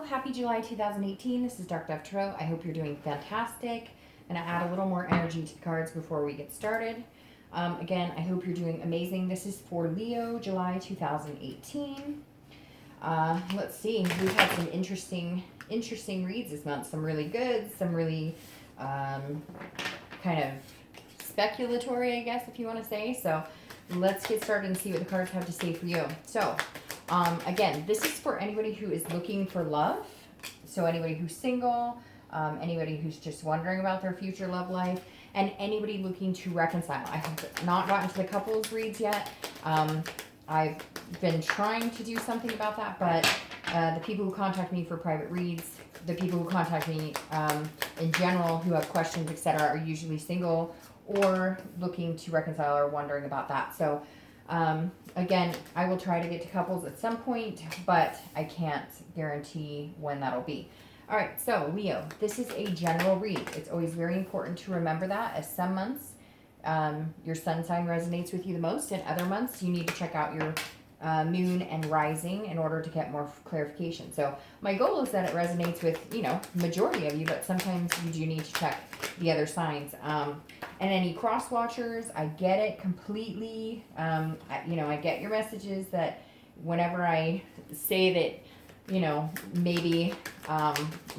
happy July 2018. This is Dark Dove Tarot. I hope you're doing fantastic. I'm going to add a little more energy to the cards before we get started. Again, I hope you're doing amazing. This is for Leo, July 2018. Let's see. We've had some interesting reads this month. Some really good, some really kind of speculatory, I guess, if you want to say. So let's get started and see what the cards have to say for you. So, again, this is for anybody who is looking for love. So anybody who's single, anybody who's just wondering about their future love life, and anybody looking to reconcile. I have not gotten to the couples reads yet. I've been trying to do something about that, but the people who contact me for private reads, the people who contact me in general who have questions, etc., are usually single or looking to reconcile or wondering about that. So again, I will try to get to couples at some point, but I can't guarantee when that'll be. All right, so Leo, this is a general read. It's always very important to remember that, as some months your sun sign resonates with you the most, and other months you need to check out your moon and rising in order to get more clarification. So my goal is that it resonates with, majority of you, but sometimes you do need to check the other signs. And any cross watchers, I get it completely. I get your messages that whenever I say that, maybe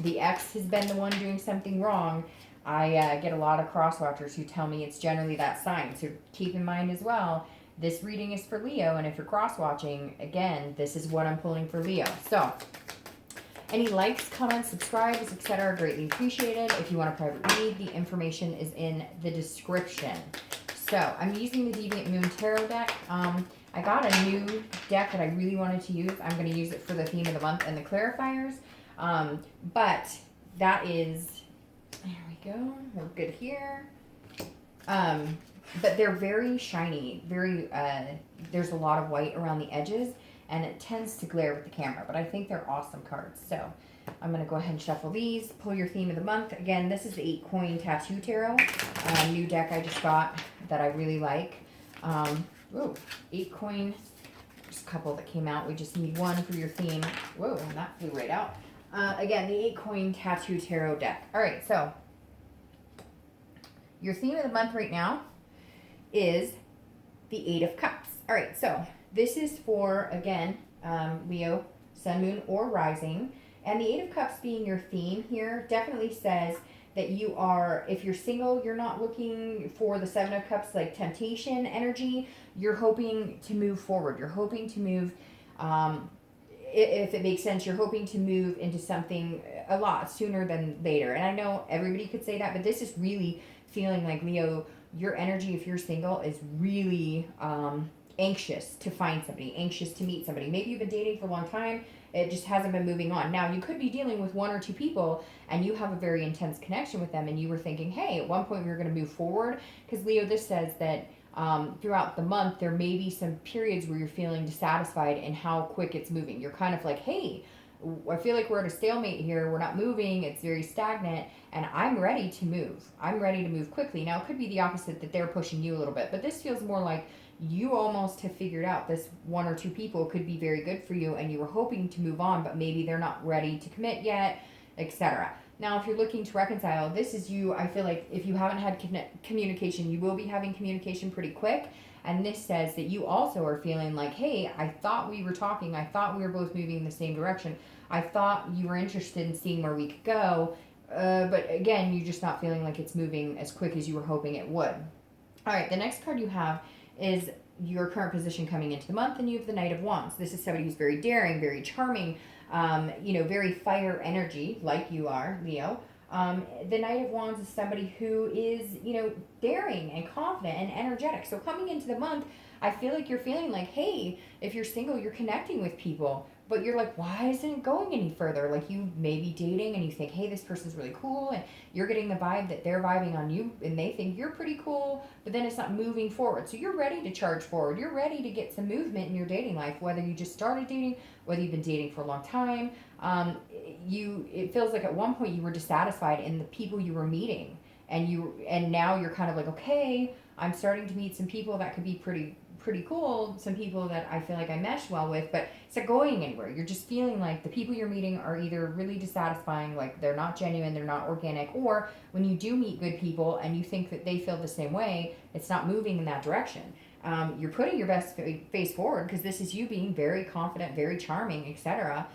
the ex has been the one doing something wrong, I get a lot of cross watchers who tell me it's generally that sign. So keep in mind as well, this reading is for Leo, and if you're cross watching, again, this is what I'm pulling for Leo. So any likes, comments, subscribes, etc. are greatly appreciated. If you want a private read, the information is in the description. So I'm using the Deviant Moon Tarot deck. I got a new deck that I really wanted to use. I'm going to use it for the theme of the month and the clarifiers. But that is, there we go. We're good here. But they're very shiny. There's a lot of white around the edges, and it tends to glare with the camera, but I think they're awesome cards. So I'm going to go ahead and shuffle these, pull your theme of the month. Again, this is the 8-coin tattoo tarot, new deck I just got that I really like. 8-coin, just a couple that came out. We just need one for your theme. Whoa, that flew right out. Again, the 8-coin tattoo tarot deck. All right, so your theme of the month right now is the 8 of Cups. All right, so this is for, again, Leo, Sun, Moon, or Rising. And the 8 of Cups being your theme here definitely says that you are, if you're single, you're not looking for the 7 of Cups, like temptation energy. You're hoping to move forward. You're hoping to move, if it makes sense, you're hoping to move into something a lot sooner than later. And I know everybody could say that, but this is really feeling like, Leo, your energy, if you're single, is really anxious to find somebody, anxious to meet somebody. Maybe you've been dating for a long time, it just hasn't been moving on. Now, you could be dealing with 1 or 2 people, and you have a very intense connection with them, and you were thinking, hey, at one point we were going to move forward. Because, Leo, this says that throughout the month, there may be some periods where you're feeling dissatisfied in how quick it's moving. You're kind of like, hey, I feel like we're at a stalemate here. We're not moving. It's very stagnant, and I'm ready to move. I'm ready to move quickly. Now, it could be the opposite, that they're pushing you a little bit, but this feels more like you almost have figured out this 1 or 2 people could be very good for you, and you were hoping to move on, but maybe they're not ready to commit yet, etc. Now, if you're looking to reconcile, this is you. I feel like if you haven't had communication, you will be having communication pretty quick. And this says that you also are feeling like, hey, I thought we were talking. I thought we were both moving in the same direction. I thought you were interested in seeing where we could go. But again, you're just not feeling like it's moving as quick as you were hoping it would. All right, the next card you have is your current position coming into the month, and you have the Knight of Wands. This is somebody who's very daring, very charming, very fire energy, like you are, Leo. The Knight of Wands is somebody who is, daring and confident and energetic. So coming into the month, I feel like you're feeling like, hey, if you're single, you're connecting with people, but you're like, why isn't it going any further? Like, you may be dating and you think, hey, this person's really cool, and you're getting the vibe that they're vibing on you, and they think you're pretty cool, but then it's not moving forward. So you're ready to charge forward. You're ready to get some movement in your dating life, whether you just started dating, whether you've been dating for a long time. It feels like at one point you were dissatisfied in the people you were meeting, and now you're kind of like, okay, I'm starting to meet some people that could be pretty pretty cool, some people that I feel like I mesh well with, but it's not going anywhere. You're just feeling like the people you're meeting are either really dissatisfying, like they're not genuine, they're not organic, or when you do meet good people and you think that they feel the same way, it's not moving in that direction. You're putting your best face forward because this is you being very confident, very charming, etc.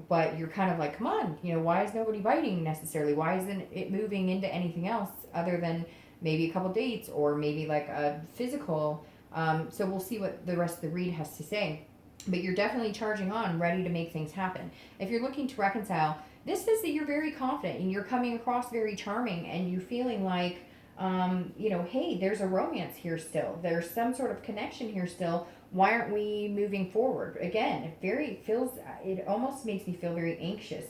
But you're kind of like, come on, why is nobody biting necessarily? Why isn't it moving into anything else other than maybe a couple dates or maybe like a physical? So we'll see what the rest of the read has to say. But you're definitely charging on, ready to make things happen. If you're looking to reconcile, this says that you're very confident and you're coming across very charming and you're feeling like, hey, there's a romance here still. There's some sort of connection here still. Why aren't we moving forward? Again, it almost makes me feel very anxious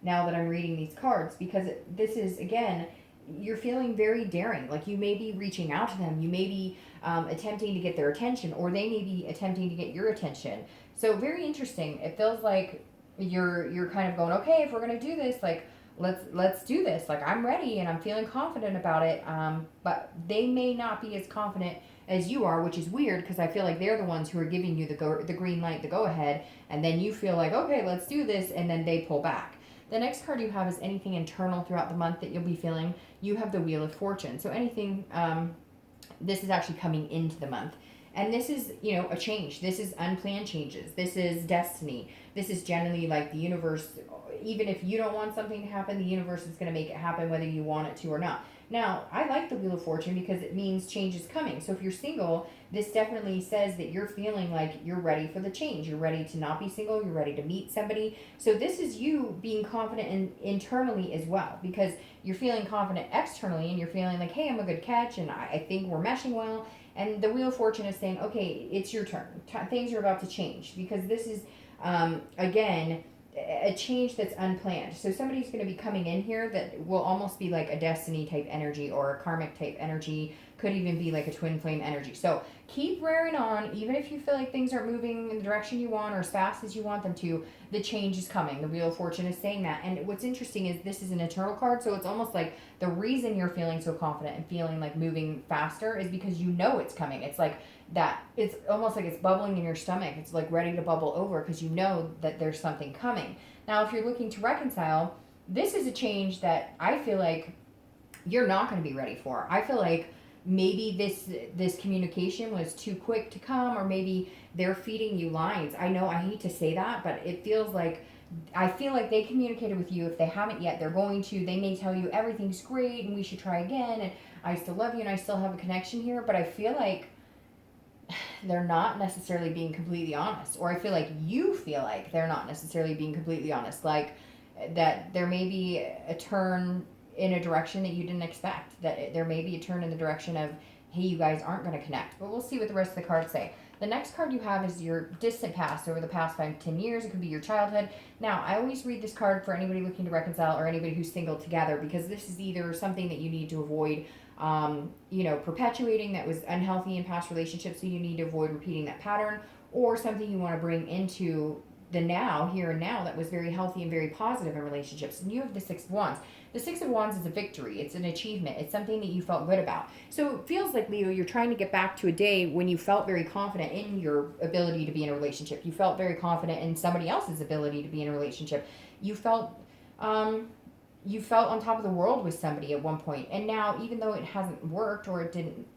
now that I'm reading these cards, because this is, again, you're feeling very daring. Like you may be reaching out to them. You may be attempting to get their attention, or they may be attempting to get your attention. So very interesting. It feels like you're kind of going, okay, if we're going to do this, like, let's do this. Like, I'm ready and I'm feeling confident about it. But they may not be as confident as you are, which is weird because I feel like they're the ones who are giving you the green light, the go ahead, and then you feel like, okay, let's do this, and then they pull back. The next card you have is anything internal throughout the month that you'll be feeling. You have the Wheel of Fortune. So anything, this is actually coming into the month. And this is, a change. This is unplanned changes. This is destiny. This is generally like the universe. Even if you don't want something to happen, the universe is going to make it happen whether you want it to or not. Now, I like the Wheel of Fortune because it means change is coming. So if you're single, this definitely says that you're feeling like you're ready for the change. You're ready to not be single. You're ready to meet somebody. So this is you being confident internally as well, because you're feeling confident externally and you're feeling like, hey, I'm a good catch and I think we're meshing well. And the Wheel of Fortune is saying, okay, it's your turn. Things are about to change, because this is, again, a change that's unplanned. So somebody's going to be coming in here that will almost be like a destiny type energy or a karmic type energy. Could even be like a twin flame energy. So keep rearing on, even if you feel like things aren't moving in the direction you want or as fast as you want them to. The change is coming. The Wheel of Fortune is saying that. And what's interesting is this is an eternal card, so it's almost like the reason you're feeling so confident and feeling like moving faster is because you know it's coming. It's like that. It's almost like it's bubbling in your stomach. It's like ready to bubble over because you know that there's something coming. Now, if you're looking to reconcile, this is a change that I feel like you're not going to be ready for. I feel like maybe this communication was too quick to come, or maybe they're feeding you lines. I know I hate to say that, but it feels like, I feel like they communicated with you. If they haven't yet, they're going to. They may tell you everything's great and we should try again and I still love you and I still have a connection here, but I feel like they're not necessarily being completely honest, or I feel like you feel like they're not necessarily being completely honest, like that there may be a turn in a direction that you didn't expect, that there may be a turn in the direction of, hey, you guys aren't going to connect. But we'll see what the rest of the cards say. The next card you have is your distant past, over the past 5 to 10 years. It could be your childhood. Now, I always read this card for anybody looking to reconcile or anybody who's single together, because this is either something that you need to avoid perpetuating that was unhealthy in past relationships, so you need to avoid repeating that pattern, or something you want to bring into the now, here and now, that was very healthy and very positive in relationships. And you have the Six of Wands. The Six of Wands is a victory. It's an achievement. It's something that you felt good about. So it feels like, Leo, you're trying to get back to a day when you felt very confident in your ability to be in a relationship. You felt very confident in somebody else's ability to be in a relationship. You felt on top of the world with somebody at one point. And now, even though it hasn't worked, or it didn't,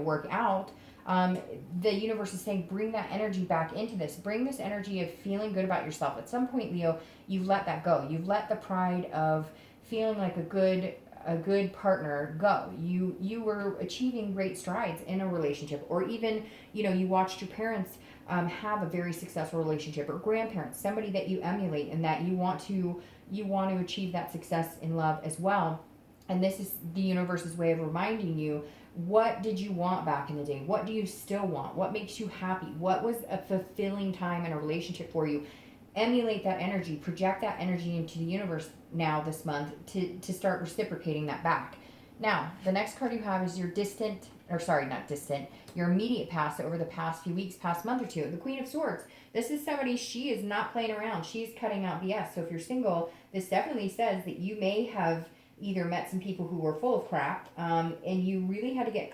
work out, the universe is saying, bring that energy back into this. Bring this energy of feeling good about yourself. At some point, Leo, you've let that go. You've let the pride of feeling like a good partner go. You were achieving great strides in a relationship, or even, you watched your parents have a very successful relationship, or grandparents, somebody that you emulate and that you want to achieve that success in love as well. And this is the universe's way of reminding you, what did you want back in the day? What do you still want? What makes you happy? What was a fulfilling time in a relationship for you? Emulate that energy, project that energy into the universe now this month to start reciprocating that back. Now, the next card you have is your your immediate past, over the past few weeks, past month or two. The Queen of Swords. This is somebody, she is not playing around. She's cutting out BS. So if you're single, this definitely says that you may have either met some people who were full of crap, and you really had to get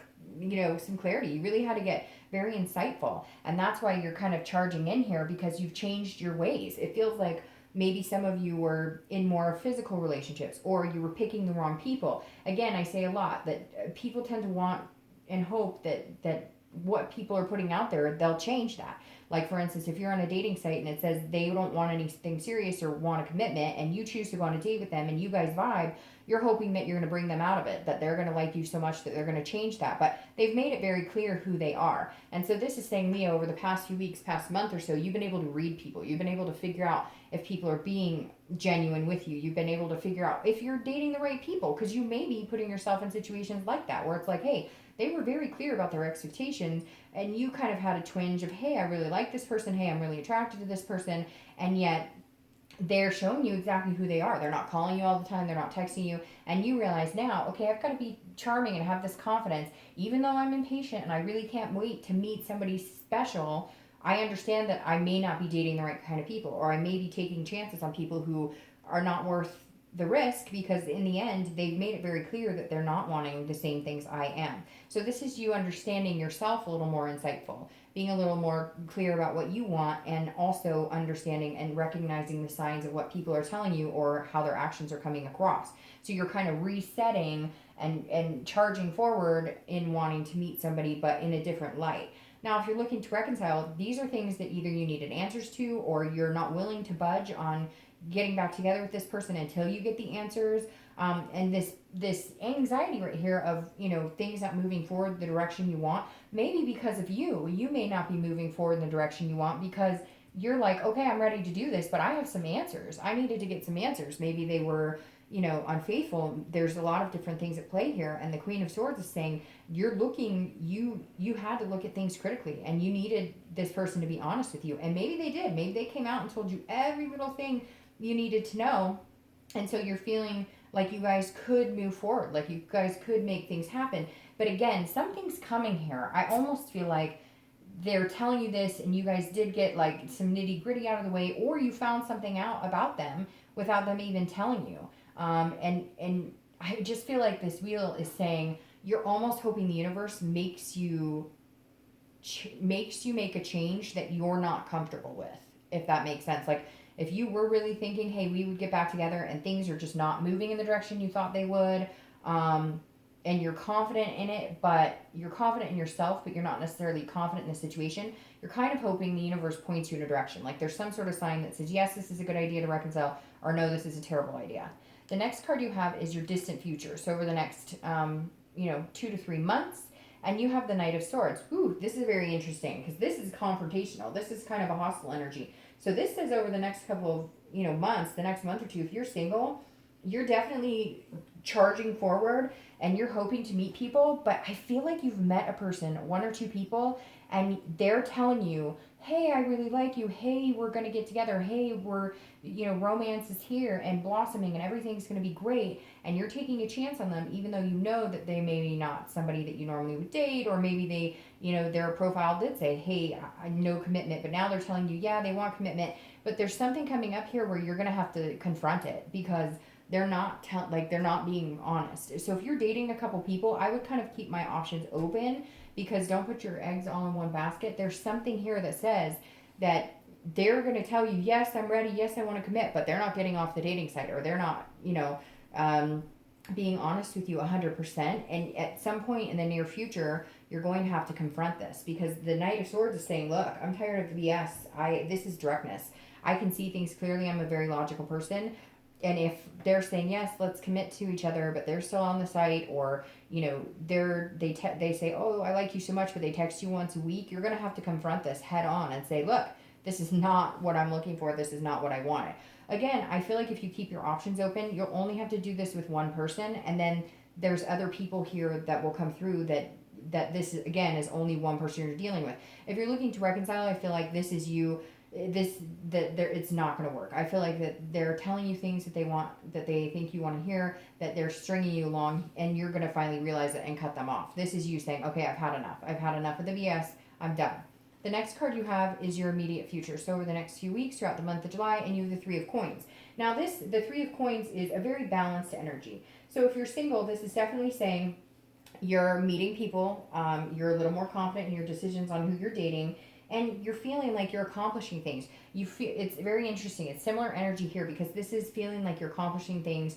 some clarity. You really had to get very insightful. And that's why you're kind of charging in here, because you've changed your ways. It feels like maybe some of you were in more physical relationships, or you were picking the wrong people. Again, I say a lot that people tend to want and hope that what people are putting out there, they'll change that. Like, for instance, if you're on a dating site and it says they don't want anything serious or want a commitment, and you choose to go on a date with them and you guys vibe, you're hoping that you're going to bring them out of it, that they're going to like you so much that they're going to change that. But they've made it very clear who they are. And so this is saying, Leo, over the past few weeks, past month or so, you've been able to read people. You've been able to figure out if people are being genuine with you. You've been able to figure out if you're dating the right people, because you may be putting yourself in situations like that where it's like, hey, they were very clear about their expectations, and you kind of had a twinge of, hey, I really like this person, hey, I'm really attracted to this person, and yet they're showing you exactly who they are. They're not calling you all the time, they're not texting you, and you realize now, okay, I've got to be charming and have this confidence, even though I'm impatient and I really can't wait to meet somebody special. I understand that I may not be dating the right kind of people, or I may be taking chances on people who are not worth the risk, because in the end they've made it very clear that they're not wanting the same things I am. So this is you understanding yourself a little more insightful, being a little more clear about what you want, and also understanding and recognizing the signs of what people are telling you or how their actions are coming across. So you're kind of resetting and charging forward in wanting to meet somebody, but in a different light. Now, if you're looking to reconcile, these are things that either you needed answers to, or you're not willing to budge on getting back together with this person until you get the answers. And this anxiety right here of things not moving forward the direction you want, maybe because of you may not be moving forward in the direction you want, because you're like, okay, I'm ready to do this, but I have some answers. I needed to get some answers. Maybe they were unfaithful. There's a lot of different things at play here, and the Queen of Swords is saying you had to look at things critically, and you needed this person to be honest with you. And maybe they did. Maybe they came out and told you every little thing you needed to know, and so you're feeling like you guys could move forward, like you guys could make things happen. But again, something's coming here. I almost feel like they're telling you this, and you guys did get like some nitty gritty out of the way, or you found something out about them without them even telling you. And I just feel like this wheel is saying you're almost hoping the universe makes you make a change that you're not comfortable with, if that makes sense. Like, if you were really thinking, hey, we would get back together, and things are just not moving in the direction you thought they would, and you're confident in it, but you're confident in yourself, but you're not necessarily confident in the situation, you're kind of hoping the universe points you in a direction. Like, there's some sort of sign that says, yes, this is a good idea to reconcile, or no, this is a terrible idea. The next card you have is your distant future. So over the next, 2 to 3 months, and you have the Knight of Swords. Ooh, this is very interesting, because this is confrontational. This is kind of a hostile energy. So this says over the next couple of, months, the next month or two, if you're single, you're definitely charging forward and you're hoping to meet people. But I feel like you've met a person, 1 or 2 people, and they're telling you, hey, I really like you. Hey, we're going to get together. Hey, we're, romance is here and blossoming and everything's going to be great. And you're taking a chance on them, even though you know that they may be not somebody that you normally would date, or maybe they, their profile did say, hey, no commitment. But now they're telling you, yeah, they want commitment. But there's something coming up here where you're going to have to confront it, because they're not they're not being honest. So if you're dating a couple people, I would kind of keep my options open, because don't put your eggs all in one basket. There's something here that says that they're going to tell you, yes, I'm ready, yes, I want to commit, but they're not getting off the dating site, or they're not, being honest with you 100%. And at some point in the near future, you're going to have to confront this, because the Knight of Swords is saying, look, I'm tired of the BS. This is directness. I can see things clearly. I'm a very logical person. And if they're saying, yes, let's commit to each other, but they're still on the site, or, they say, oh, I like you so much, but they text you once a week, you're going to have to confront this head on and say, look, this is not what I'm looking for. This is not what I wanted. Again, I feel like if you keep your options open, you'll only have to do this with one person. And then there's other people here that will come through that this, again, is only one person you're dealing with. If you're looking to reconcile, I feel like this is you. It's not going to work. I feel like that they're telling you things that they think you want to hear, that they're stringing you along, and you're going to finally realize it and cut them off. This is you saying, okay, I've had enough of the BS, I'm done. The next card you have is your immediate future. So over the next few weeks throughout the month of July, and you have the 3 of Coins. Now the 3 of Coins is a very balanced energy. So if you're single, this is definitely saying You're meeting people. You're a little more confident in your decisions on who you're dating, and you're feeling like you're accomplishing things. You feel it's very interesting. It's similar energy here because this is feeling like you're accomplishing things,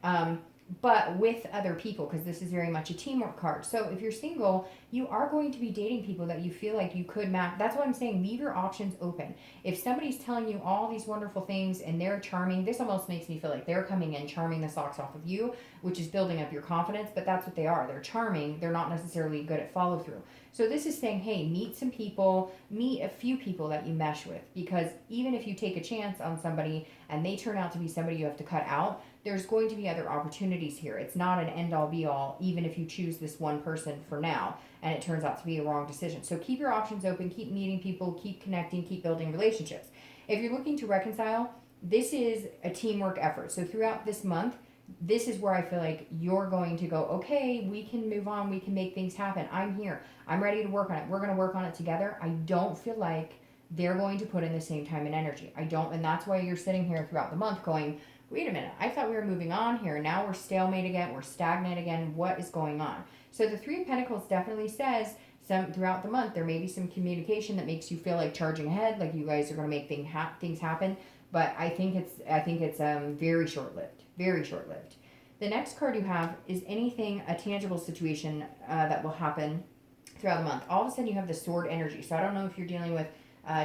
um, but with other people because this is very much a teamwork card. So if you're single, you are going to be dating people that you feel like you could match. That's what I'm saying. Leave your options open. If somebody's telling you all these wonderful things and they're charming, this almost makes me feel like they're coming in charming the socks off of you, which is building up your confidence. But that's what they are. They're charming. They're not necessarily good at follow through. So this is saying, hey, meet some people, meet a few people that you mesh with, because even if you take a chance on somebody and they turn out to be somebody you have to cut out, there's going to be other opportunities here. It's not an end all be all, even if you choose this one person for now and it turns out to be a wrong decision. So keep your options open, keep meeting people, keep connecting, keep building relationships. If you're looking to reconcile, this is a teamwork effort. So throughout this month, this is where I feel like you're going to go, okay, we can move on, we can make things happen. I'm here. I'm ready to work on it. We're going to work on it together. I don't feel like they're going to put in the same time and energy. I don't, and that's why you're sitting here throughout the month going, wait a minute, I thought we were moving on here. Now we're stalemate again. We're stagnant again. What is going on? So the Three of Pentacles definitely says some throughout the month there may be some communication that makes you feel like charging ahead, like you guys are going to make things happen. But I think it's very short lived. Very short lived. The next card you have is anything, a tangible situation that will happen throughout the month. All of a sudden you have the sword energy. So I don't know if you're dealing with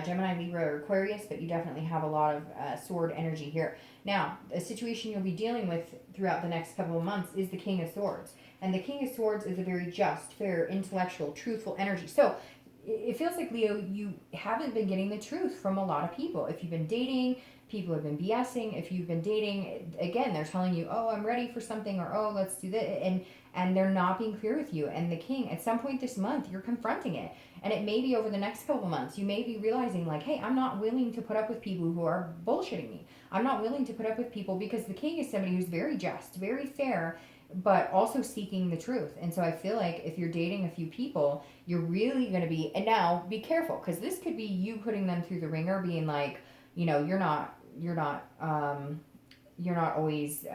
Gemini, Libra, or Aquarius, but you definitely have a lot of sword energy here. Now, the situation you'll be dealing with throughout the next couple of months is the King of Swords. And the King of Swords is a very just, fair, intellectual, truthful energy. So it feels like, Leo, you haven't been getting the truth from a lot of people. If you've been dating, people have been BSing. If you've been dating, again, they're telling you, oh, I'm ready for something, or oh, let's do this. And they're not being clear with you. And the King, at some point this month, you're confronting it. And it may be over the next couple of months. You may be realizing, like, hey, I'm not willing to put up with people who are bullshitting me. I'm not willing to put up with people because the King is somebody who's very just, very fair, but also seeking the truth. And so I feel like if you're dating a few people, you're really going to be, and now be careful, because this could be you putting them through the ringer, being like, you know, you're not always,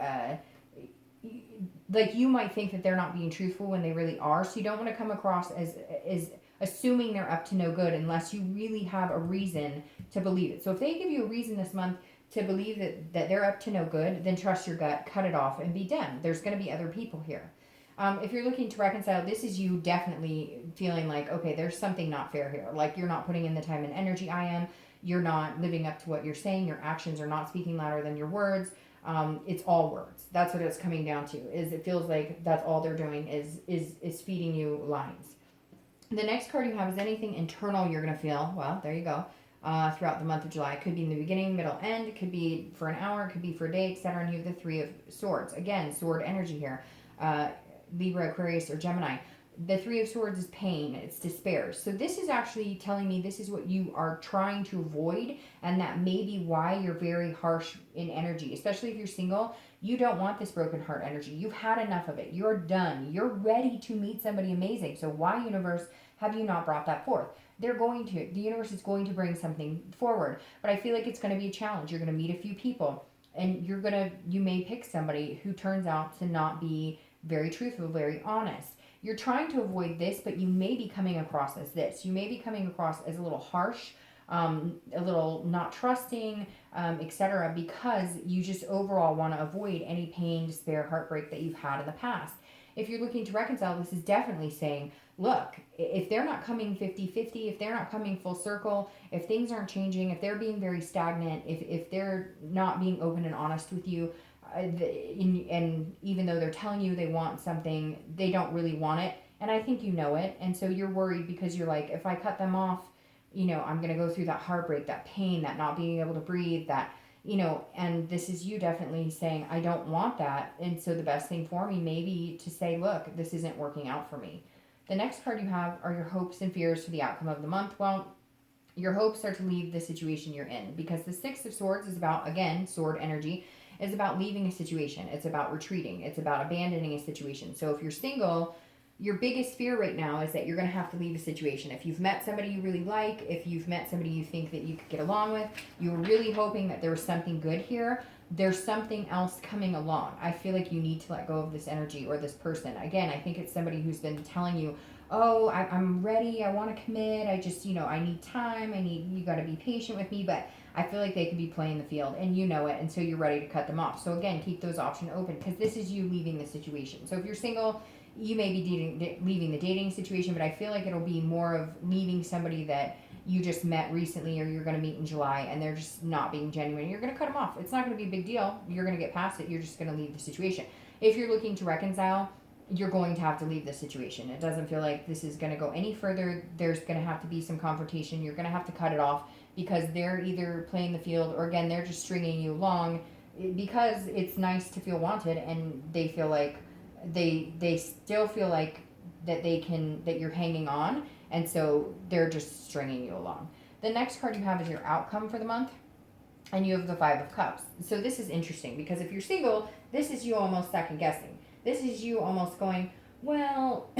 like, you might think that they're not being truthful when they really are. So you don't want to come across as assuming they're up to no good unless you really have a reason to believe it. So if they give you a reason this month to believe that they're up to no good, then trust your gut, cut it off, and be done. There's going to be other people here. If you're looking to reconcile, this is you definitely feeling like, okay, there's something not fair here. Like, you're not putting in the time and energy I am. You're not living up to what you're saying. Your actions are not speaking louder than your words. It's all words. That's what it's coming down to. Is it feels like that's all they're doing is feeding you lines. The next card you have is anything internal you're going to feel. Well, there you go. Throughout the month of July. It could be in the beginning, middle, end. It could be for an hour. It could be for a day, etc. And you have the Three of Swords. Again, sword energy here. Libra, Aquarius, or Gemini. The Three of Swords is pain. It's despair. So this is actually telling me this is what you are trying to avoid, and that may be why you're very harsh in energy, especially if you're single. You don't want this broken heart energy. You've had enough of it. You're done. You're ready to meet somebody amazing. So why, universe, have you not brought that forth? The universe is going to bring something forward. But I feel like it's going to be a challenge. You're going to meet a few people, and you may pick somebody who turns out to not be very truthful, very honest. You're trying to avoid this, but you may be coming across as this. You may be coming across as a little harsh, a little not trusting, etc., because you just overall want to avoid any pain, despair, heartbreak that you've had in the past. If you're looking to reconcile, this is definitely saying, look, if they're not coming 50-50, if they're not coming full circle, if things aren't changing, if they're being very stagnant, if they're not being open and honest with you, and even though they're telling you they want something, they don't really want it. And I think you know it. And so you're worried because you're like, if I cut them off, I'm going to go through that heartbreak, that pain, that not being able to breathe, that, and this is you definitely saying, I don't want that. And so the best thing for me may be to say, look, this isn't working out for me. The next card you have are your hopes and fears for the outcome of the month. Well, your hopes are to leave the situation you're in, because the Six of Swords is about, again, sword energy, is about leaving a situation. It's about retreating. It's about abandoning a situation. So if you're single, your biggest fear right now is that you're going to have to leave a situation. If you've met somebody you really like, if you've met somebody you think that you could get along with, you're really hoping that there was something good here, there's something else coming along. I feel like you need to let go of this energy or this person. Again, I think it's somebody who's been telling you, oh, I'm ready, I want to commit, I just, I need time, you got to be patient with me. But I feel like they could be playing the field and you know it, and so you're ready to cut them off. So again, keep those options open, because this is you leaving the situation. So if you're single, you may be leaving the dating situation, but I feel like it'll be more of leaving somebody that you just met recently or you're going to meet in July and they're just not being genuine. You're going to cut them off. It's not going to be a big deal. You're going to get past it. You're just going to leave the situation. If you're looking to reconcile, you're going to have to leave the situation. It doesn't feel like this is going to go any further. There's going to have to be some confrontation. You're going to have to cut it off, because they're either playing the field or, again, they're just stringing you along because it's nice to feel wanted, and they feel like they still feel like that you're hanging on, and so they're just stringing you along. The next card you have is your outcome for the month, and you have the Five of Cups. So this is interesting, because if you're single, this is you almost second guessing. This is you almost going, well,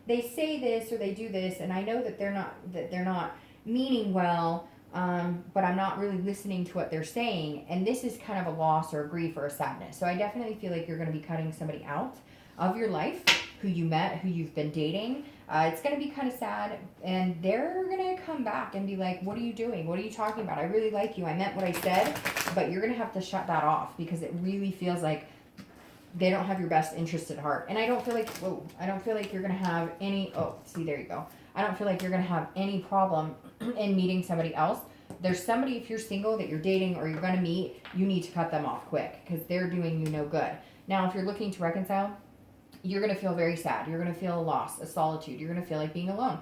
they say this or they do this, and I know that they're not meaning well, but I'm not really listening to what they're saying. And this is kind of a loss or a grief or a sadness. So I definitely feel like you're going to be cutting somebody out of your life who you met, who you've been dating. It's going to be kind of sad, and they're going to come back and be like, what are you doing? What are you talking about? I really like you. I meant what I said, but you're going to have to shut that off, because it really feels like they don't have your best interest at heart. And I don't feel like you're going to have any, there you go. I don't feel like you're going to have any problem in meeting somebody else. There's somebody, if you're single, that you're dating or you're going to meet, you need to cut them off quick, because they're doing you no good. Now, if you're looking to reconcile, you're going to feel very sad. You're going to feel a loss, a solitude. You're going to feel like being alone.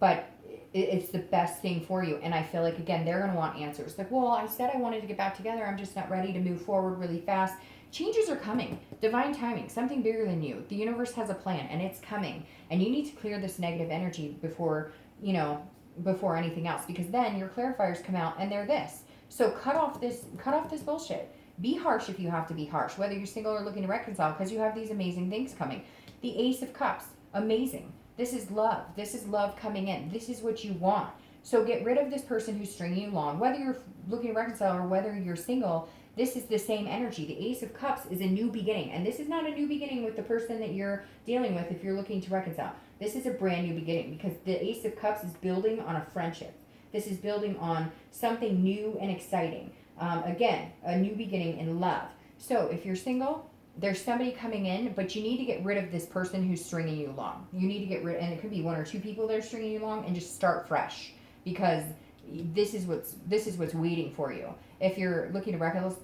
But it's the best thing for you. And I feel like, again, they're going to want answers. Like, well, I said I wanted to get back together. I'm just not ready to move forward really fast. Changes are coming. Divine timing. Something bigger than you. The universe has a plan, and it's coming. And you need to clear this negative energy before anything else, because then your clarifiers come out and they're this. So cut off this bullshit. Be harsh if you have to be harsh, whether you're single or looking to reconcile, because you have these amazing things coming. The Ace of Cups. Amazing. This is love. This is love coming in. This is what you want. So get rid of this person who's stringing you along. Whether you're looking to reconcile or whether you're single, this is the same energy. The Ace of Cups is a new beginning. And this is not a new beginning with the person that you're dealing with if you're looking to reconcile. This is a brand new beginning, because the Ace of Cups is building on a friendship. This is building on something new and exciting. Again, a new beginning in love. So if you're single, there's somebody coming in, but you need to get rid of this person who's stringing you along. You need to get rid, and it could be one or two people that are stringing you along, and just start fresh, because this is what's waiting for you. If you're looking to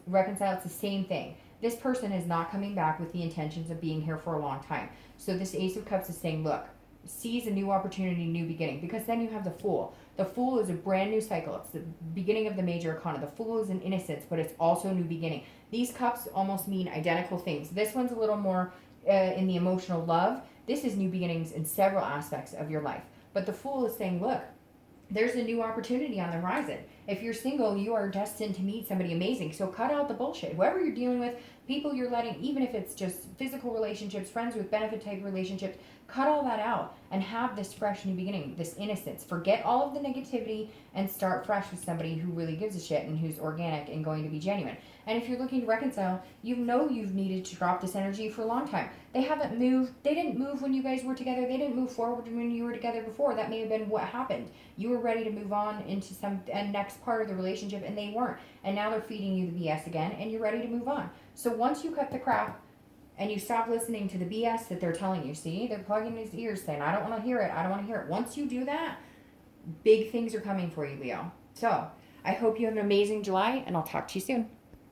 reconcile, it's the same thing. This person is not coming back with the intentions of being here for a long time. So this Ace of Cups is saying, look, seize a new opportunity, new beginning, because then you have the Fool. The Fool is a brand new cycle. It's the beginning of the major arcana. The Fool is an innocence, but it's also a new beginning. These cups almost mean identical things. This one's a little more in the emotional love. This is new beginnings in several aspects of your life. But the Fool is saying, look, there's a new opportunity on the horizon. If you're single, you are destined to meet somebody amazing. So cut out the bullshit. Whoever you're dealing with, people you're letting, even if it's just physical relationships, friends with benefit type relationships, cut all that out and have this fresh new beginning, this innocence. Forget all of the negativity and start fresh with somebody who really gives a shit and who's organic and going to be genuine. And if you're looking to reconcile, you know you've needed to drop this energy for a long time. They haven't moved. They didn't move when you guys were together. They didn't move forward when you were together before. That may have been what happened. You were ready to move on into a next part of the relationship, and they weren't. And now they're feeding you the BS again, and you're ready to move on. So once you cut the crap and you stop listening to the BS that they're telling you, see, they're plugging his ears saying, I don't want to hear it. I don't want to hear it. Once you do that, big things are coming for you, Leo. So I hope you have an amazing July, and I'll talk to you soon.